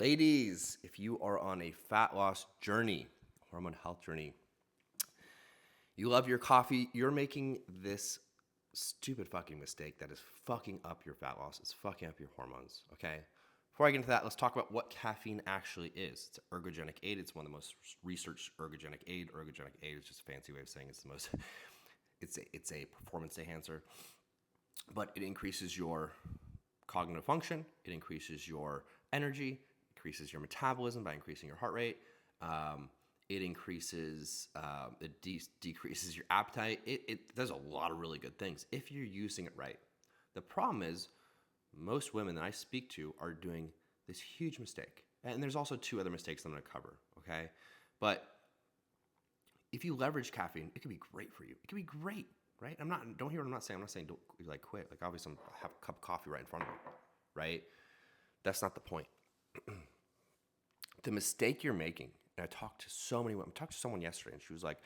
Ladies, if you are on a fat loss journey, hormone health journey, you love your coffee, you're making this stupid fucking mistake that is fucking up your fat loss. It's fucking up your hormones, okay? Before I get into that, let's talk about what caffeine actually is. It's an ergogenic aid. It's one of the most researched ergogenic aid. Ergogenic aid is just a fancy way of saying it's the most, it's a performance enhancer. But it increases your cognitive function. It increases your energy, increases your metabolism by increasing your heart rate. It increases, decreases your appetite. It does a lot of really good things if you're using it right. The problem is most women that I speak to are doing this huge mistake. And there's also two other mistakes I'm going to cover, okay? But if you leverage caffeine, it can be great for you. It can be great, right? Don't hear what I'm not saying. I'm not saying don't like quit. Like obviously I have a cup of coffee right in front of me, right? That's not the point. The mistake you're making, and I talked to so many women. I talked to someone yesterday and she was like,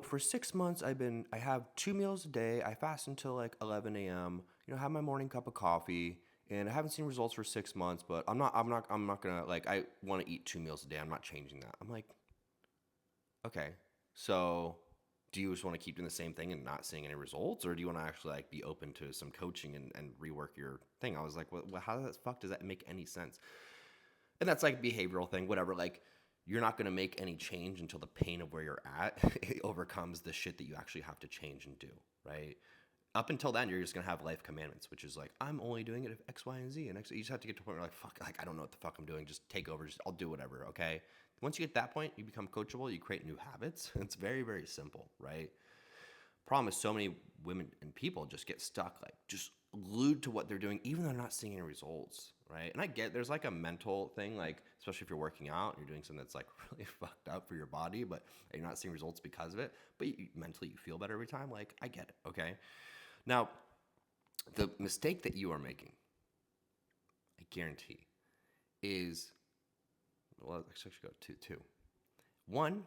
for 6 months I have 2 meals a day. I fast until like 11 a.m. Have my morning cup of coffee, and I haven't seen results for 6 months, but I'm not gonna like, I want to eat 2 meals a day. I'm not changing that. I'm like, okay, so do you just want to keep doing the same thing and not seeing any results, or do you want to actually like be open to some coaching and rework your thing? I was like, well, how the fuck does that make any sense? And that's like behavioral thing, whatever. Like, you're not going to make any change until the pain of where you're at overcomes the shit that you actually have to change and do, right? Up until then, you're just going to have life commandments, which is like, I'm only doing it if X, Y, and Z. And X, you just have to get to a point where you're like, fuck, like, I don't know what the fuck I'm doing. Just take over. I'll do whatever, okay? Once you get that point, you become coachable. You create new habits. It's very, very simple, right? Problem is so many women and people just get stuck, like just glued to what they're doing, even though they're not seeing any results, right? And I get there's like a mental thing, like especially if you're working out and you're doing something that's like really fucked up for your body, but you're not seeing results because of it, but mentally you feel better every time. Like, I get it, okay? Now, the mistake that you are making, I guarantee, is, well, let's actually go to two. One,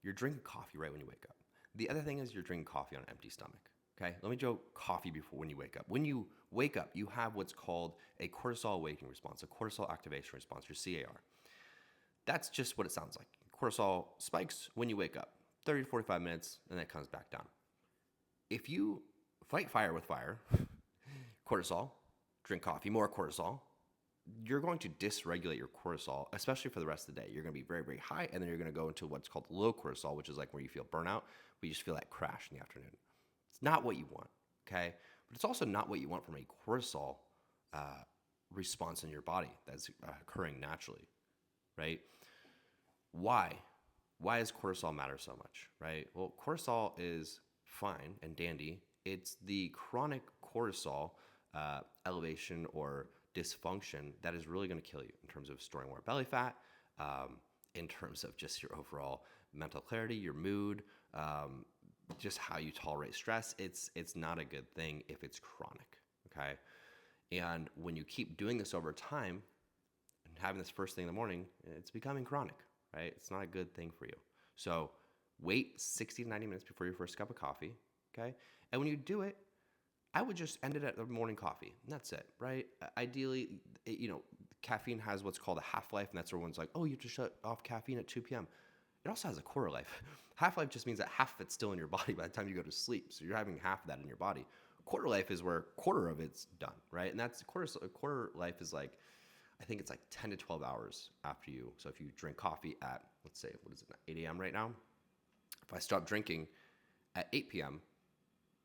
you're drinking coffee right when you wake up. The other thing is you're drinking coffee on an empty stomach. Okay, let me joke coffee before when you wake up. When you wake up, you have what's called a cortisol awakening response, a cortisol activation response, your CAR. That's just what it sounds like. Cortisol spikes when you wake up, 30 to 45 minutes, and then it comes back down. If you fight fire with fire, cortisol, drink coffee, more cortisol, you're going to dysregulate your cortisol, especially for the rest of the day. You're going to be very, very high, and then you're going to go into what's called low cortisol, which is like where you feel burnout, where you just feel that crash in the afternoon. It's not what you want, okay? But it's also not what you want from a cortisol response in your body that's occurring naturally, right? Why? Why does cortisol matter so much, right? Well, cortisol is fine and dandy. It's the chronic cortisol elevation or dysfunction that is really going to kill you in terms of storing more belly fat, in terms of just your overall mental clarity, your mood, just how you tolerate stress. It's not a good thing if it's chronic, okay? And when you keep doing this over time and having this first thing in the morning, it's becoming chronic, right? It's not a good thing for you. So wait 60 to 90 minutes before your first cup of coffee, okay? And when you do it, I would just end it at the morning coffee, and that's it, right? Ideally, caffeine has what's called a half-life, and that's where everyone's like, oh, you have to shut off caffeine at 2 p.m. It also has a quarter life. Half-life just means that half of it's still in your body by the time you go to sleep, so you're having half of that in your body. Quarter life is where quarter of it's done, right? And that's quarter life is like, I think it's like 10 to 12 hours after you. So if you drink coffee at, let's say, 8 a.m. right now? If I stop drinking at 8 p.m.,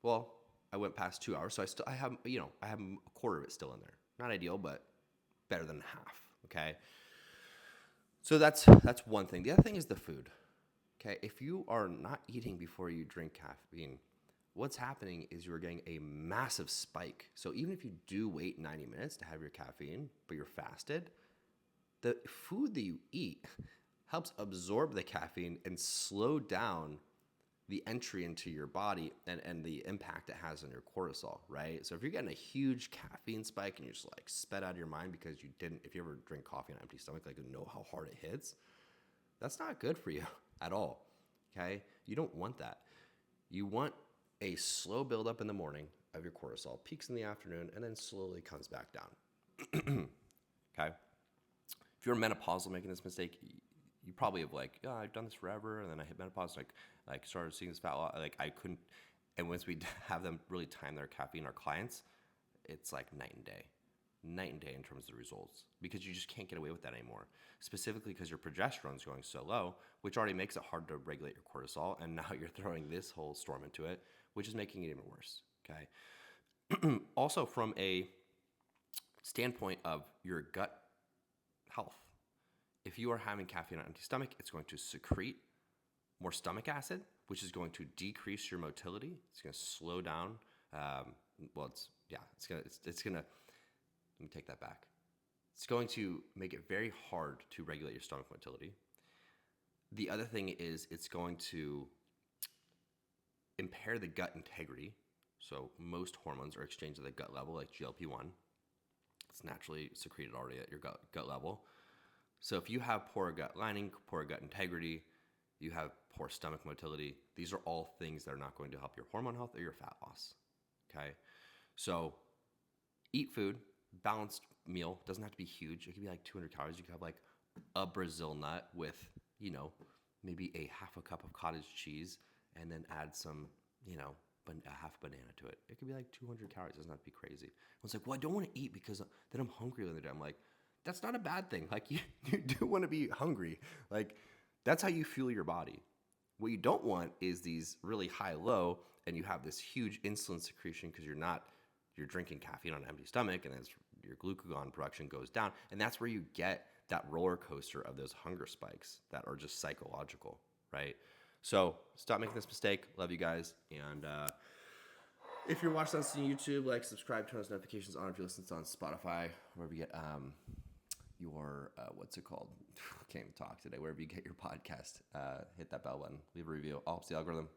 well, I went past 2 hours, so I have a quarter of it still in there. Not ideal, but better than half, okay? So that's one thing. The other thing is the food, okay? If you are not eating before you drink caffeine, what's happening is you're getting a massive spike. So even if you do wait 90 minutes to have your caffeine, but you're fasted, the food that you eat helps absorb the caffeine and slow down the entry into your body and the impact it has on your cortisol, right? So if you're getting a huge caffeine spike and you're just like sped out of your mind because you didn't, if you ever drink coffee on an empty stomach, like you know how hard it hits, that's not good for you at all, okay? You don't want that. You want a slow buildup in the morning of your cortisol, peaks in the afternoon, and then slowly comes back down, okay? if you're menopausal making this mistake, you probably have like, oh, I've done this forever, and then I hit menopause, like started seeing this fat loss, like I couldn't. And once we have them really time their caffeine, our clients, it's like night and day in terms of the results, because you just can't get away with that anymore. Specifically because your progesterone is going so low, which already makes it hard to regulate your cortisol, and now you're throwing this whole storm into it, which is making it even worse. Okay. Also, from a standpoint of your gut health, if you are having caffeine on an empty stomach, it's going to secrete more stomach acid, which is going to decrease your motility. It's going to slow down. It's gonna. Let me take that back. It's going to make it very hard to regulate your stomach motility. The other thing is it's going to impair the gut integrity. So most hormones are exchanged at the gut level, like GLP-1. It's naturally secreted already at your gut level. So if you have poor gut lining, poor gut integrity, you have poor stomach motility, these are all things that are not going to help your hormone health or your fat loss. Okay? So eat food, balanced meal. Doesn't have to be huge. It could be like 200 calories. You could have like a Brazil nut with, maybe a half a cup of cottage cheese, and then add some, a half banana to it. It could be like 200 calories. It doesn't have to be crazy. I was like, well, I don't want to eat because then I'm hungry the other day. I'm like, that's not a bad thing. Like you do want to be hungry. Like that's how you fuel your body. What you don't want is these really high-low, and you have this huge insulin secretion because you're drinking caffeine on an empty stomach, and then your glucagon production goes down. And that's where you get that roller coaster of those hunger spikes that are just psychological, right? So stop making this mistake. Love you guys. And if you're watching this on YouTube, like, subscribe, turn those notifications on. If you listen to this on Spotify, wherever you get your, what's it called? Can't even talk today. Wherever you get your podcast, hit that bell button, leave a review. Helps the algorithm.